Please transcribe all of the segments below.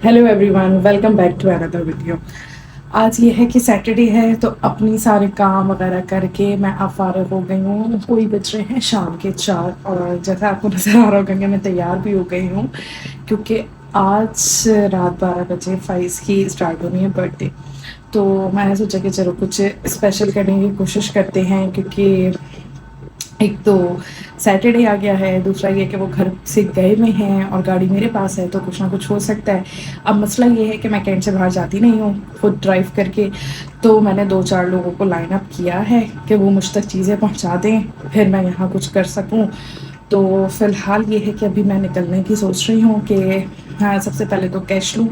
Hello everyone, welcome back to another video. आज ये है कि सैटरडे है तो अपनी सारे काम वगैरह करके मैं अब फारिग हो गई हूँ। कोई बज रहे हैं शाम के 4 और जैसा आपको नज़र आ रहा होगा कि मैं तैयार भी हो गई हूँ क्योंकि आज रात 12 बजे फ़ाइज़ की स्टार्ट होनी है बर्थडे। तो मैंने सोचा कि चलो कुछ स्पेशल करने की कोशिश करते हैं क्योंकि एक तो सैटरडे आ गया है, दूसरा ये कि वो घर से गए हुए हैं और गाड़ी मेरे पास है तो कुछ ना कुछ हो सकता है। अब मसला ये है कि मैं कैंट से बाहर जाती नहीं हूँ खुद ड्राइव करके, तो मैंने 2-4 लोगों को लाइन अप किया है कि वो मुझ तक चीज़ें पहुँचा दें, फिर मैं यहाँ कुछ कर सकूँ। तो फ़िलहाल ये है कि अभी मैं निकलने की सोच रही हूँ कि हाँ, सबसे पहले तो कैश लूँ,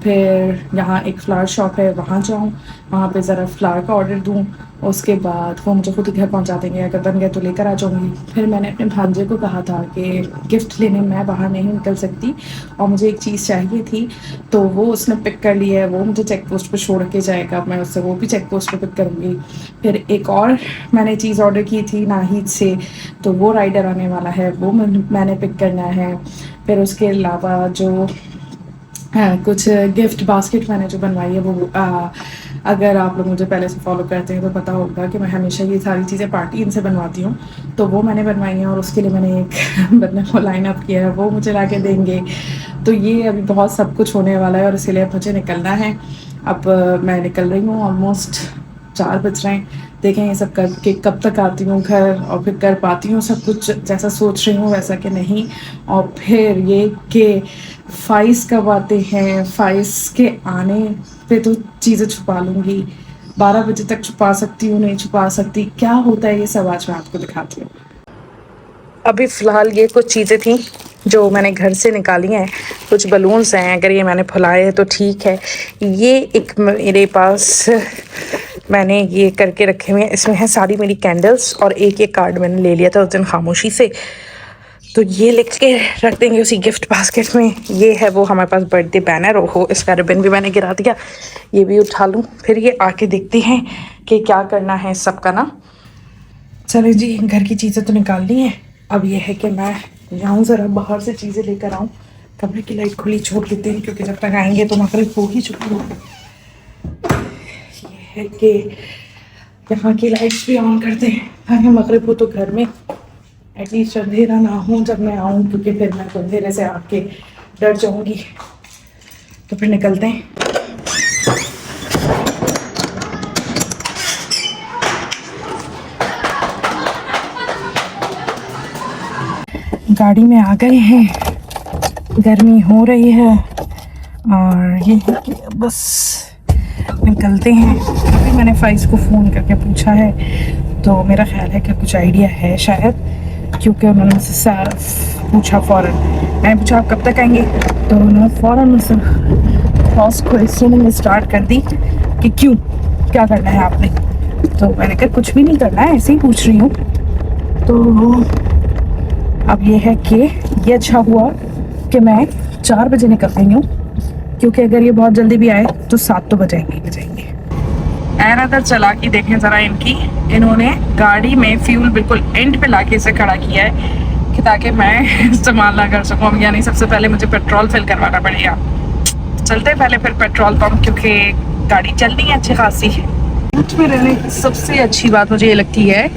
फिर यहाँ एक फ़्लावर शॉप है वहाँ जाऊँ, वहाँ पे ज़रा फ़्लावर का ऑर्डर दूँ, उसके बाद वो मुझे खुद ही घर पहुँचा देंगे, अगर बन गए तो लेकर आ जाऊँगी। फिर मैंने अपने भांजे को कहा था कि गिफ्ट लेने मैं बाहर नहीं निकल सकती और मुझे एक चीज़ चाहिए थी, तो वो उसने पिक कर लिया है, वो मुझे चेक पोस्ट पे छोड़ के जाएगा, मैं उससे वो भी चेक पोस्ट पे पिक करूँगी। फिर एक और मैंने चीज़ ऑर्डर की थी नाहिद से, तो वो राइडर आने वाला है, वो मैंने पिक करना है। फिर उसके अलावा जो हाँ, कुछ गिफ्ट बास्केट मैंने जो बनवाई है वो अगर आप लोग मुझे पहले से फॉलो करते हैं तो पता होगा कि मैं हमेशा ये सारी चीज़ें पार्टी इनसे बनवाती हूँ, तो वो मैंने बनवाई हैं और उसके लिए मैंने एक बंदे को लाइन अप किया है, वो मुझे ला के देंगे। तो ये अभी बहुत सब कुछ होने वाला है और इसीलिए मुझे निकलना है। अब मैं निकल रही हूँ, ऑलमोस्ट 4 बज रहे हैं। देखें ये सब करके कब तक आती हूँ घर और फिर कर पाती हूँ सब कुछ जैसा सोच रही हूँ वैसा कि नहीं। और फिर ये कि फ़ाइज़ कब आते हैं, फ़ाइज़ के आने पे तो चीज़ें छुपा लूँगी, 12 बजे तक छुपा सकती हूँ, नहीं छुपा सकती, क्या होता है ये सब आज मैं आपको दिखाती हूँ। अभी फ़िलहाल ये कुछ चीज़ें थी जो मैंने घर से निकाली हैं। कुछ बलून्स हैं, अगर ये मैंने फुलाए हैं तो ठीक है। ये एक मेरे पास मैंने ये करके रखे हुए हैं, इसमें है सारी मेरी कैंडल्स और एक ये कार्ड मैंने ले लिया था उस दिन खामोशी से, तो ये लिख के रख देंगे उसी गिफ्ट बास्केट में। ये है वो हमारे पास बर्थडे बैनर, ओहो इसका रिबन भी मैंने गिरा दिया, ये भी उठा लूँ। फिर ये आके देखते हैं कि क्या करना है सबका ना। चले जी, घर की चीज़ें तो निकाल ली हैं, अब ये है कि मैं जाऊँ ज़रा बाहर से चीज़ें लेकर आऊँ। कमरे की लाइट खुली छोड़ देते हैं क्योंकि जब तक आएंगे तो मगरिब हो ही चुकी होगी। ये है कि यहाँ की लाइट्स भी ऑन करते हैं ताकि मगरिब हो तो घर में एटलीस्ट अंधेरा ना हो जब मैं आऊँ, क्योंकि फिर मैं अंधेरे से आके डर जाऊँगी। तो फिर निकलते हैं। गाड़ी में आ गए हैं, गर्मी हो रही है और ये बस निकलते हैं। अभी मैंने फ़ाइज़ को फ़ोन करके पूछा है तो मेरा ख्याल है कि कुछ आइडिया है शायद, क्योंकि उन्होंने मुझसे पूछा फ़ौरन। मैंने पूछा आप कब तक आएंगे, तो उन्होंने फ़ौरन मुझसे फर्स्ट क्वेश्चनिंग स्टार्ट कर दी कि क्यों, क्या करना है आपने। तो मैंने कहा कुछ भी नहीं करना है, ऐसे ही पूछ रही हूँ। तो अब ये है कि ये अच्छा हुआ कि मैं 4 बजे निकल रही हूँ, क्योंकि अगर ये बहुत जल्दी भी आए तो 7 तो बजाएंगे ही बजाएंगे। ऐनादर चला के देखें ज़रा इनकी, इन्होंने गाड़ी में फ्यूल बिल्कुल एंड पे लाके इसे खड़ा किया है कि ताकि मैं इस्तेमाल ना कर सकूँ। यानी सबसे पहले मुझे पेट्रोल फिल करवाना पड़ेगा। चलते पहले फिर पेट्रोल पंप, क्योंकि गाड़ी चलनी है अच्छी खासी। में रहने की सबसे अच्छी बात मुझे ये लगती है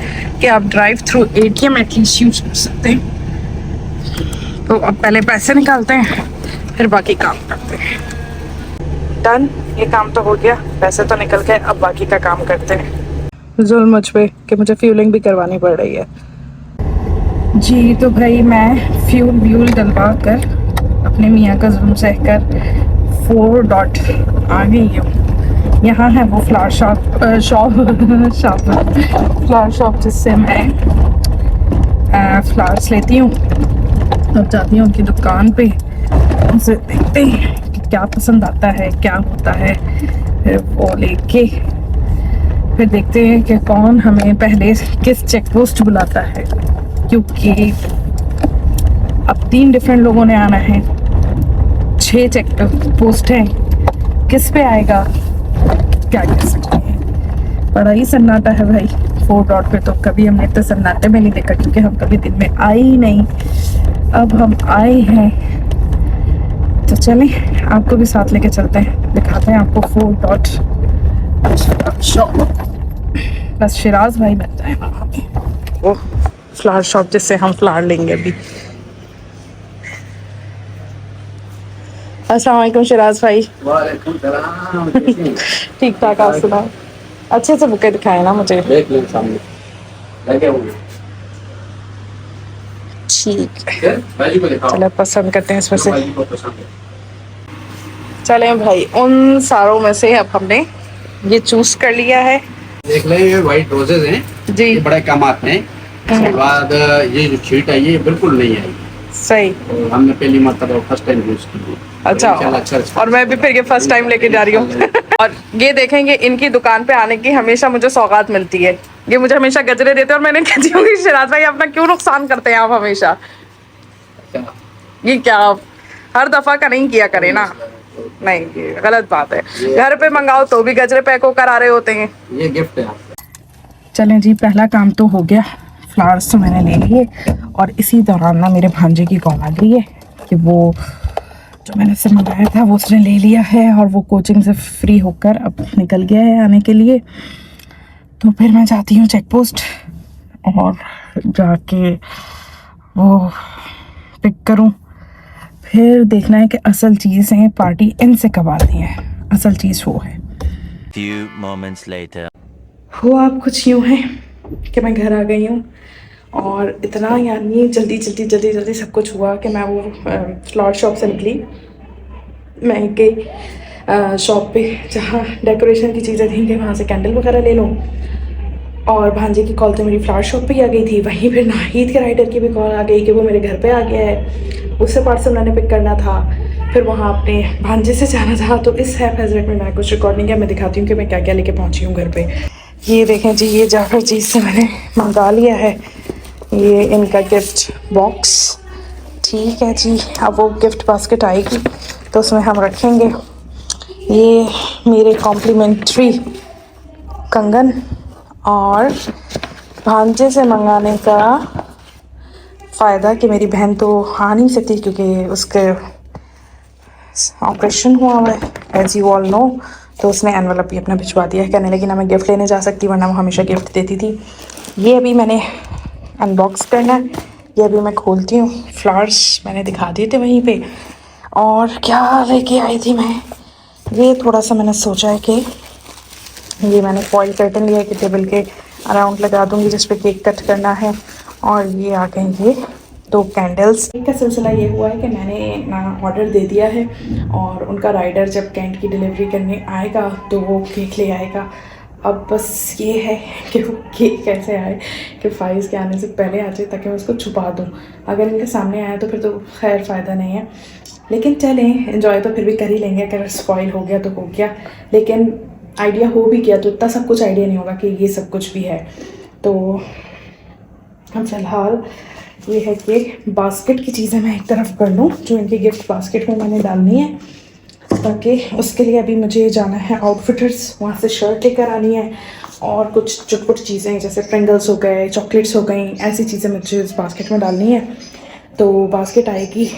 कि आप drive through ATM at least use कर सकते हैं। तो अब पहले पैसे निकालते हैं फिर बाकी काम करते हैं। डन, ये काम तो हो गया, पैसे तो निकल गए, अब बाकी का काम करते हैं। जुल्म मुझ पे कि मुझे फ्यूलिंग भी करवानी पड़ रही है जी। तो भाई मैं फ्यूल डलवा कर अपने मियाँ का जुल्म सह कर 4 डॉट आ गई हूँ। यहाँ है वो फ्लावर शॉप जिससे मैं फ्लावर्स लेती हूँ। अब जाती हूँ उनकी दुकान पे, उनसे देखते हैं कि क्या पसंद आता है, क्या होता है, फिर वो लेके फिर देखते हैं कि कौन हमें पहले किस चेक पोस्ट बुलाता है, क्योंकि अब 3 डिफरेंट लोगों ने आना है, 6 चेक पोस्ट हैं, किस पे आएगा क्या कह सकते हैं। बड़ा ही सन्नाटा है भाई 4 डॉट पे, तो कभी हमने इतने सन्नाटे में नहीं देखा क्योंकि हम कभी दिन में आए ही नहीं। अब हम आए हैं तो चलें आपको भी साथ लेके चलते हैं, दिखाते हैं आपको फूड डॉट शॉप। बस शिराज भाई बन जाए वहाँ पे, वो फ्लावर शॉप जिससे हम फ्लावर लेंगे अभी। अस्सलाम वालेकुम शिराज भाई। वालेकुम सलाम। ठीक ठाक, आप सुनाओ। अच्छे से बुके दिखाए ना मुझे। देख लो सामने लगे हुए। ठीक है, भाई को दिखाओ। चलो पसंद करते हैं इसमें से। भाई को पसंद है। चलें भाई, उन सारों में से अब हमने ये चूज कर लिया है। देख ले, ये व्हाइट रोजेज हैं जी। ये बड़े कम आते हैं। उसके बाद ये जो शीट है ये बिल्कुल नहीं आई। सही। तो हमने पहली मरतबा फर्स्ट टाइम यूज की। अच्छा, और मैं भी फिर ये फर्स्ट टाइम लेके जा रही हूँ। और ये देखेंगे, इनकी दुकान पे आने की हमेशा मुझे सौगात मिलती है। ये मुझे हमेशा गजरे देते हैं और मैंने कहती हूँ कि शिराज भाई अपना क्यों नुकसान करते हैं आप हमेशा। ये क्या आप हर दफा का नहीं किया करें ना। नहीं, ये गलत बात है। घर पे मंगाओ तो भी गजरे पैक होकर आ रहे होते हैं। ये गिफ्ट है। चलें जी, पहला काम तो हो गया। फ्लावर्स तो मैंने ले लिए और इसी दौरान ना मेरे भांजे की कॉल आ गई है कि वो जो मैंने उससे मंगाया था वो उसने ले लिया है और वो कोचिंग से फ्री होकर अब निकल गया है आने के लिए। तो फिर मैं जाती हूँ चेक पोस्ट और जाके वो पिक करूँ। फिर देखना है कि असल चीज़ है पार्टी इनसे कब आती है। असल चीज़ वो है। Few moments later. वो आप कुछ यूँ है कि मैं घर आ गई हूँ और इतना यानी जल्दी जल्दी जल्दी जल्दी सब कुछ हुआ कि मैं वो फ्लावर शॉप से निकली। मैं गई शॉप पे जहाँ डेकोरेशन की चीज़ें थी कि वहाँ से कैंडल वगैरह ले लूँ। और भांजे की कॉल तो मेरी फ्लावर शॉप पे ही आ गई थी। वहीं फिर नाहिद के राइडर की भी कॉल आ गई कि वो मेरे घर पे आ गया है, उससे पार्सल मैंने पिक करना था। फिर वहाँ अपने भांजे से जाना था। तो इस हैप हैजरेट में मैं कुछ रिकॉर्ड नहीं किया। मैं दिखाती हूँ कि मैं क्या क्या लेके पहुँची हूँ घर पे। ये देखें जी, ये जाफर चीज़ से मैंने मंगा लिया है। ये इनका गिफ्ट बॉक्स, ठीक है जी। अब वो गिफ्ट बास्केट आएगी तो उसमें हम रखेंगे। ये मेरे कॉम्प्लीमेंट्री कंगन और भांजे से मंगाने का फ़ायदा कि मेरी बहन तो आ नहीं सकती क्योंकि उसके ऑपरेशन हुआ हुआ है एज यू ऑल नो। तो उसने एनवलप भी अपना भिजवा दिया है, कहने लगी ना मैं गिफ्ट लेने जा सकती वरना वो हमेशा गिफ्ट देती थी। ये अभी मैंने अनबॉक्स करना है। ये अभी मैं खोलती हूँ। फ्लावर्स मैंने दिखा दिए थे वहीं पे। और क्या लेके आई थी मैं, ये थोड़ा सा मैंने सोचा है कि ये मैंने फॉइल कर्टन लिया है कि टेबल के अराउंड लगा दूँगी जिस पे केक कट करना है। और ये आ गए ये 2 कैंडल्स। केक का सिलसिला ये हुआ है कि मैंने ना ऑर्डर दे दिया है और उनका राइडर जब कैंट की डिलीवरी करने आएगा तो वो केक ले आएगा। अब बस ये है कि वो केक कैसे आए कि फाइज़ के आने से पहले आ जाए ताकि मैं उसको छुपा दूँ। अगर इनके सामने आया तो फिर तो खैर फ़ायदा नहीं है, लेकिन चलें एंजॉय तो फिर भी कर ही लेंगे। अगर स्पॉइल हो गया तो हो गया, लेकिन आइडिया हो भी गया तो इतना सब कुछ आइडिया नहीं होगा कि ये सब कुछ भी है। तो हम फ़िलहाल ये है कि बास्केट की चीज़ें मैं एक तरफ कर लूँ जो इनकी गिफ्ट बास्केट में मैंने डालनी है, ताकि उसके लिए अभी मुझे जाना है आउटफिटर्स, वहाँ से शर्ट लेकर आनी है और कुछ चुटपुट चीज़ें जैसे प्रिंगल्स हो गए, चॉकलेट्स हो गई, ऐसी चीज़ें मुझे इस बास्केट में डालनी है। तो बास्केट आएगी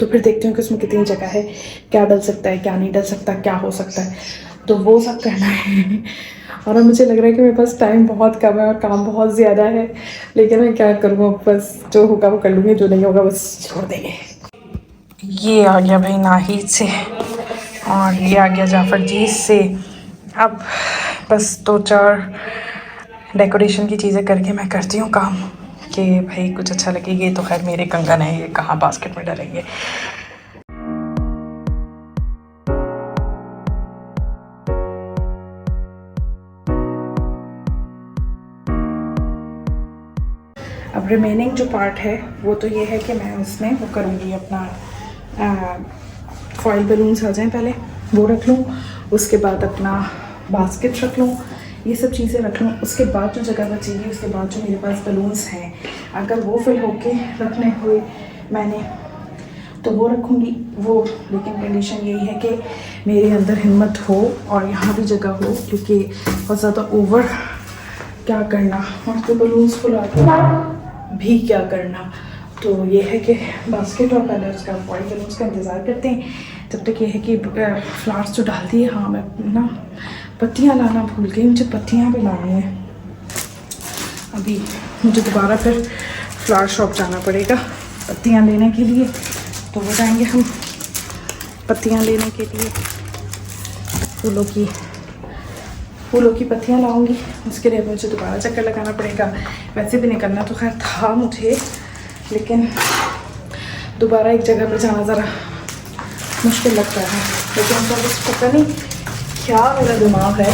तो फिर देखती हूँ कि उसमें कितनी जगह है, क्या डल सकता है, क्या नहीं डल सकता, क्या हो सकता है, तो वो सब करना है। और अब मुझे लग रहा है कि मेरे पास टाइम बहुत कम है और काम बहुत ज़्यादा है, लेकिन मैं क्या करूँ, बस जो होगा वो कर लूँगी, जो नहीं होगा बस छोड़ देंगे। ये आ गया भाई नाहिद से और ये आ गया जाफ़र जी से। अब बस 2-4 डेकोरेशन की चीज़ें करके मैं करती हूँ काम कि भाई कुछ अच्छा लगेगा। ये तो खैर मेरे कंगन है, ये कहाँ बास्केट में डलेंगे। अब रिमेनिंग जो पार्ट है वो तो ये है कि मैं उसमें वो करूँगी अपना फॉइल बलून्स आ जाएं पहले वो रख लूँ, उसके बाद अपना बास्केट रख लूँ, ये सब चीज़ें रख लूँ। उसके बाद जो जगह बचेगी उसके बाद जो मेरे पास बलून्स हैं अगर वो फिल होके रखने हुए मैंने तो वो रखूँगी वो, लेकिन कंडीशन यही है कि मेरे अंदर हिम्मत हो और यहाँ भी जगह हो, क्योंकि बहुत ज़्यादा ओवर क्या करना और तो बलून्स फुला भी क्या करना। तो ये है कि बास्केट और पहले उसका फॉइल बलून्स का इंतज़ार करते हैं। तब तक ये है कि फ्लावर्स तो डाल दिए। हाँ मैं ना पत्तियाँ लाना भूल गई, मुझे पत्तियाँ भी लानी है। अभी मुझे दोबारा फिर फ्लावर शॉप जाना पड़ेगा पत्तियाँ लेने के लिए, तो वो जाएंगे हम पत्तियाँ लेने के लिए। फूलों की पत्तियाँ लाऊंगी, उसके लिए मुझे दोबारा चक्कर लगाना पड़ेगा। वैसे भी निकलना तो खैर था मुझे, लेकिन दोबारा एक जगह पर जाना ज़रा मुश्किल लगता है। लेकिन तो पता नहीं क्या मेरा दिमाग है,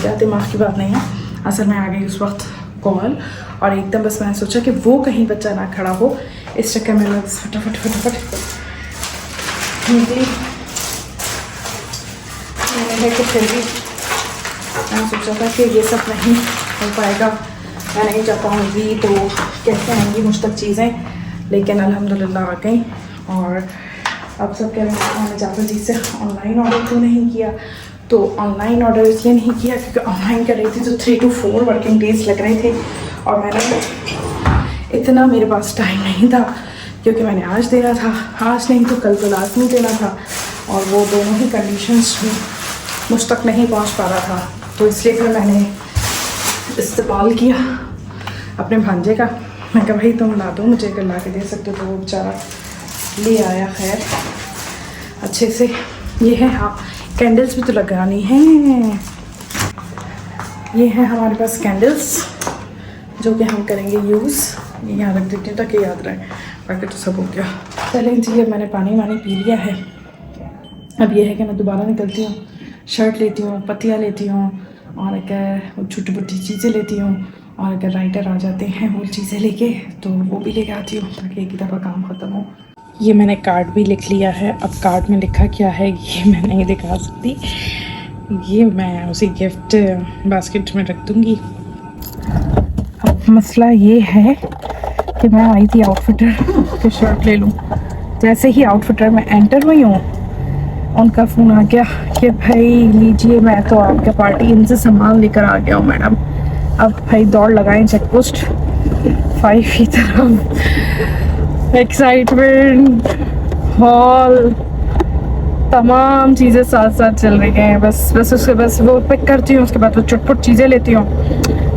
क्या दिमाग की बात नहीं है। असल में आ गई उस वक्त कॉल और एकदम बस मैंने सोचा कि वो कहीं बच्चा ना खड़ा हो, इस चक्कर में मैं बस फटाफट निकली। मैंने कि फिर भी मैंने सोचा था कि ये सब नहीं हो पाएगा, मैं नहीं जा पाऊँगी, तो कैसे आएंगी मुझ तक चीज़ें। लेकिन अल्हम्दुलिल्लाह आ गई। और अब सब कह रहे हैं मैंने ज़्यादा जी से ऑनलाइन ऑर्डर क्यों नहीं किया, तो ऑनलाइन ऑर्डर इसलिए नहीं किया क्योंकि ऑनलाइन कर रही थी तो 3 to 4 वर्किंग डेज लग रहे थे और मैंने इतना मेरे पास टाइम नहीं था, क्योंकि मैंने आज देना था, आज नहीं तो कल तो लाजमी देना था, और वो दोनों ही कंडीशंस में मुझ तक नहीं पहुंच पा रहा था। तो इसलिए फिर मैंने इस्तेमाल किया अपने भांजे का। मैं कहा भाई तुम ला दो, मुझे अगर ला के दे सकते हो। तो वो बेचारा ले आया खैर अच्छे से। ये है, हाँ कैंडल्स भी तो लगानी है। ये है हमारे पास कैंडल्स जो कि हम करेंगे यूज़। ये यहाँ रख देती हूँ ताकि याद रहे, बाकी तो सब हो गया। चलें जी, अब मैंने पानी पी लिया है। अब ये है कि मैं दोबारा निकलती हूँ, शर्ट लेती हूँ, पत्तियाँ लेती हूँ, और अगर छोटी मोटी चीज़ें लेती हूँ, और अगर राइटर आ जाते हैं वो चीज़ें लेके तो वो भी लेके आती हूँ ताकि एक ही दफ़ा काम ख़त्म हो। ये मैंने कार्ड भी लिख लिया है। अब कार्ड में लिखा क्या है ये मैं नहीं दिखा सकती, ये मैं उसी गिफ्ट बास्केट में रख दूँगी। अब मसला ये है कि मैं आई थी आउटफिटर की शर्ट ले लूँ। जैसे ही आउटफिटर में एंटर हुई हूँ उनका फ़ोन आ गया कि भाई लीजिए, मैं तो आपके पार्टी इनसे सामान लेकर आ गया हूँ मैडम। अब भाई दौड़ लगाएं चेक पोस्ट 5 की तरफ। एक्साइटमेंट, हॉल, तमाम चीज़ें साथ साथ चल रही हैं। बस वो पिक करती हूँ, उसके बाद वो चुटपुट चीज़ें लेती हूँ।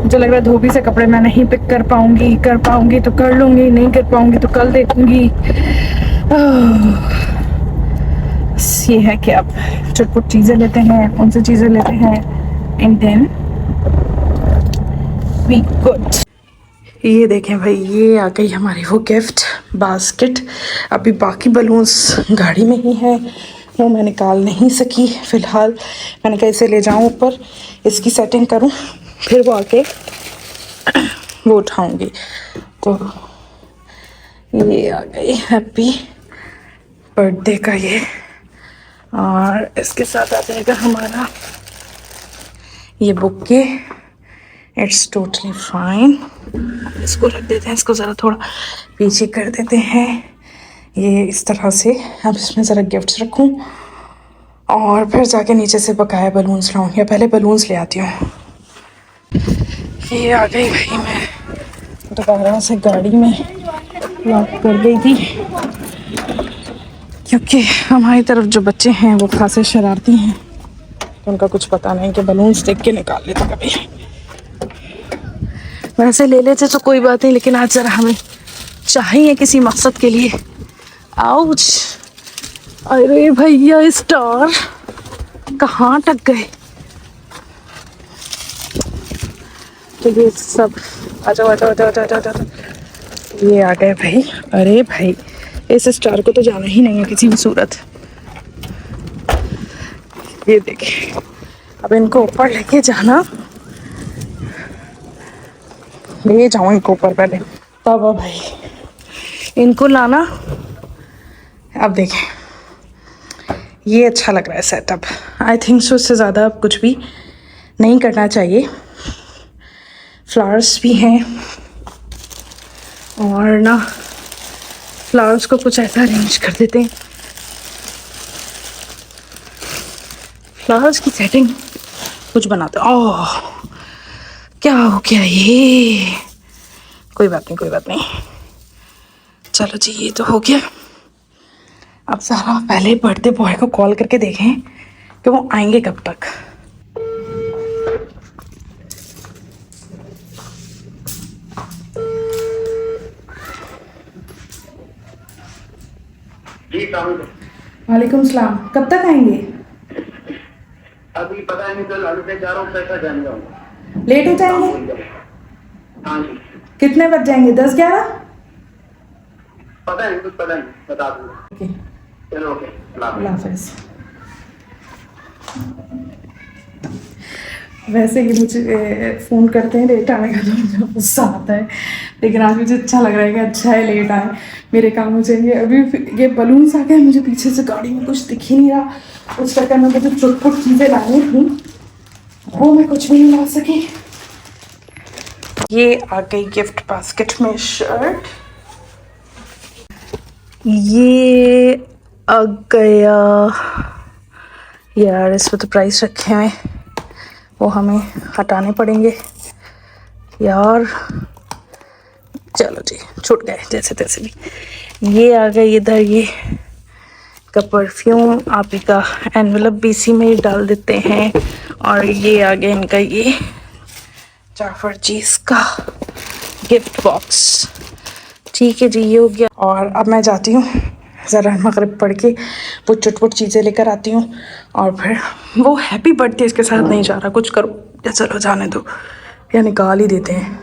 मुझे लग रहा है धोबी से कपड़े मैं नहीं पिक कर पाऊँगी तो कर लूँगी, नहीं कर पाऊँगी तो कल देखूँगी। ये है कि अब चुटपुट चीज़ें लेते हैं, उनसे चीज़ें लेते हैं, एंड देन वी गुड। ये देखें भाई, ये आ गई हमारी वो गिफ्ट बास्केट। अभी बाकी बलून्स गाड़ी में ही है, वो मैं निकाल नहीं सकी फ़िलहाल। मैंने कहा इसे ले जाऊँ ऊपर, इसकी सेटिंग करूँ, फिर वो आके वो उठाऊँगी। तो ये आ गई हैप्पी बर्थडे का ये, और इसके साथ आ जाएगा हमारा ये बुके। It's totally fine. इसको रख देते हैं, इसको ज़रा थोड़ा पीछे कर देते हैं ये इस तरह से। अब इसमें ज़रा गिफ्ट्स रखूं और फिर जाके नीचे से बकाया बलून्स लाऊं, या पहले बलून्स ले आती हूँ। ये आ गई भाई, मैं दोबारा से गाड़ी में लॉक कर गई थी क्योंकि हमारी तरफ जो बच्चे हैं वो खासे शरारती हैं, तो उनका कुछ पता नहीं कि बलून्स देख के निकाल लेते कभी। वैसे ले लेते तो कोई बात नहीं, लेकिन आज ज़रा हमें चाहिए किसी मकसद के लिए। आउच, अरे भैया स्टार कहाँ टक गए। तो ये सब आ जाओ। ये आ गए भाई। अरे भाई, इस स्टार को तो जाना ही नहीं है किसी भी सूरत। ये देखिए, अब इनको ऊपर लेके जाना, ले जाऊँ इनको ऊपर पहले, तब भाई इनको लाना। अब देखें, ये अच्छा लग रहा है सेटअप। आई थिंक सो इससे ज़्यादा अब कुछ भी नहीं करना चाहिए। फ्लावर्स भी हैं, और ना फ्लावर्स को कुछ ऐसा अरेंज कर देते हैं, फ्लावर्स की सेटिंग कुछ बनाते हैं। ओह क्या हो गया ये, कोई बात नहीं। चलो जी, ये तो हो गया। अब सारा पहले बर्थडे बॉय को कॉल करके देखें कि वो आएंगे कब तक। जी वालेकुम सलाम, कब तक आएंगे? अभी पता नहीं, कल अभी जा रहा हूँ, पैसा जान जाऊंगा। लेट हो जाएंगे? हाँ जी। कितने बज जाएंगे? 10-11? पता नहीं, कुछ पता नहीं, बता दूंगा। ओके, चलो ओके, अल्लाह हाफिज़। वैसे ही मुझे फ़ोन करते हैं लेट आने का तो मुझे गुस्सा आता है, लेकिन आज मुझे अच्छा लग रहा है कि अच्छा है लेट आए, मेरे काम हो जाएंगे। अभी ये बलून्स आ गए, मुझे पीछे से गाड़ी में कुछ दिख ही नहीं रहा, उस चक्कर में मुझे चुटपुट चीज़ें लानी थी, वो मैं कुछ भी नहीं ला सकी। ये आ गई गिफ्ट बास्केट में शर्ट, ये आ गया यार, इस पर तो प्राइस रखे हुए, वो हमें हटाने पड़ेंगे यार। चलो जी, छूट गए जैसे तैसे भी। ये आ गई इधर, ये का परफ्यूम आप ही का एनवेलप भी इसी में ही डाल देते हैं। और ये आ गया इनका ये जाफर चीज का गिफ्ट बॉक्स। ठीक है जी, ये हो गया। और अब मैं जाती हूँ ज़रा मगरिब पढ़ के वो चुटपुट चीज़ें लेकर आती हूँ, और फिर वो हैप्पी बर्थडे इसके साथ नहीं जा रहा, कुछ करो या चलो जाने दो, या निकाल ही देते हैं।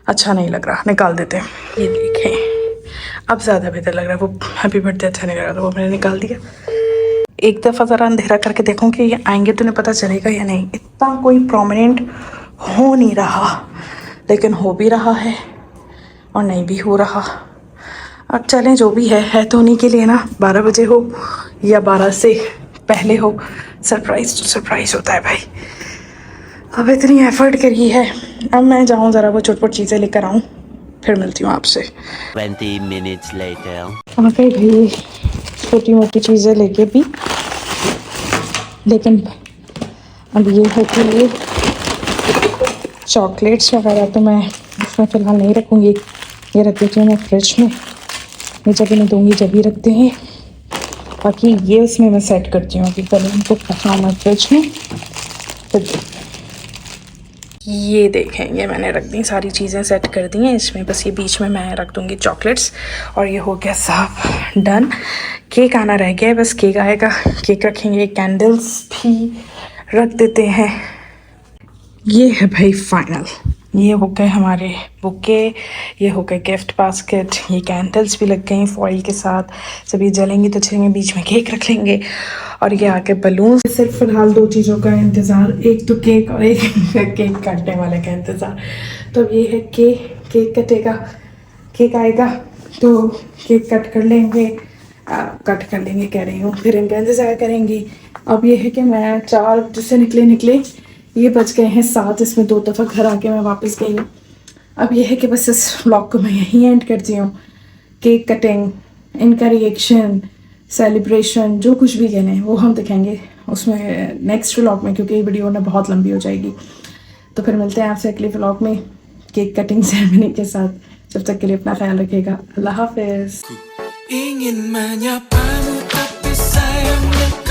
अच्छा नहीं लग रहा, निकाल देते हैं। ये देखें, अब ज़्यादा बेहतर लग रहा है। वो हैप्पी बर्थडे अच्छा नहीं लग रहा था, वो मैंने निकाल दिया। एक दफ़ा ज़रा अंधेरा करके देखूँ कि ये आएंगे तो नहीं पता चलेगा या नहीं। इतना कोई प्रोमिनेंट हो नहीं रहा, लेकिन हो भी रहा है और नहीं भी हो रहा। अब चलें, जो भी है तो उन्हीं के लिए ना, 12 बजे हो या 12 से पहले हो, सरप्राइज़ तो सरप्राइज़ होता है भाई। अब इतनी एफर्ट करी है, अब मैं जाऊँ ज़रा वो चुटपुट चीज़ें लेकर आऊँ, फिर मिलती हूँ आपसे। 20 minutes later. आ गई भाई छोटी मोटी चीज़ें लेके भी, लेकिन अब ये है कि ये चॉकलेट्स वगैरह तो मैं इसमें फ़िलहाल नहीं रखूँगी, ये रख देती हूँ मैं फ्रिज में। ये जब इन्हें दूँगी जब ही रखते हैं, बाकी ये उसमें मैं सेट करती हूँ कि पहले इनको रखना मैं फ्रिज में। फिर ये देखें, ये मैंने रख दी, सारी चीज़ें सेट कर दी हैं इसमें, बस ये बीच में मैं रख दूँगी चॉकलेट्स। और ये हो गया साफ डन। केक आना रह गया है, बस केक आएगा, केक रखेंगे, कैंडल्स भी रख देते हैं। ये है भाई फाइनल, ये हो गए हमारे बुके, ये हो गए गिफ्ट बास्केट, ये कैंडल्स भी लग गई फॉइल के साथ, सभी जलेंगी तो चलेंगे, बीच में केक रख लेंगे, और ये आके बलून। सिर्फ फिलहाल 2 चीज़ों का इंतज़ार, एक तो केक और एक केक काटने वाले का इंतज़ार। तो ये है केक कटेगा, केक आएगा तो केक कट कर लेंगे, कह रही हूँ, फिर इनका इंतज़ार करेंगी। अब ये है कि मैं 4 बजे से निकले, ये बज गए हैं 7, इसमें 2 दफ़ा घर आके मैं वापस गई हूँ। अब ये है कि बस इस व्लॉग को मैं यहीं एंड करती हूँ। केक कटिंग, इनका रिएक्शन, सेलिब्रेशन, जो कुछ भी कहने वो हम दिखाएंगे उसमें नेक्स्ट व्लॉग में, क्योंकि ये वीडियो ना बहुत लंबी हो जाएगी। तो फिर मिलते हैं आपसे अगले व्लॉग में केक कटिंग सेरेमनी के साथ। जब तक के लिए अपना ख्याल रखिएगा, अल्लाह हाफिज़। ingin menyapamu tapi sayangnya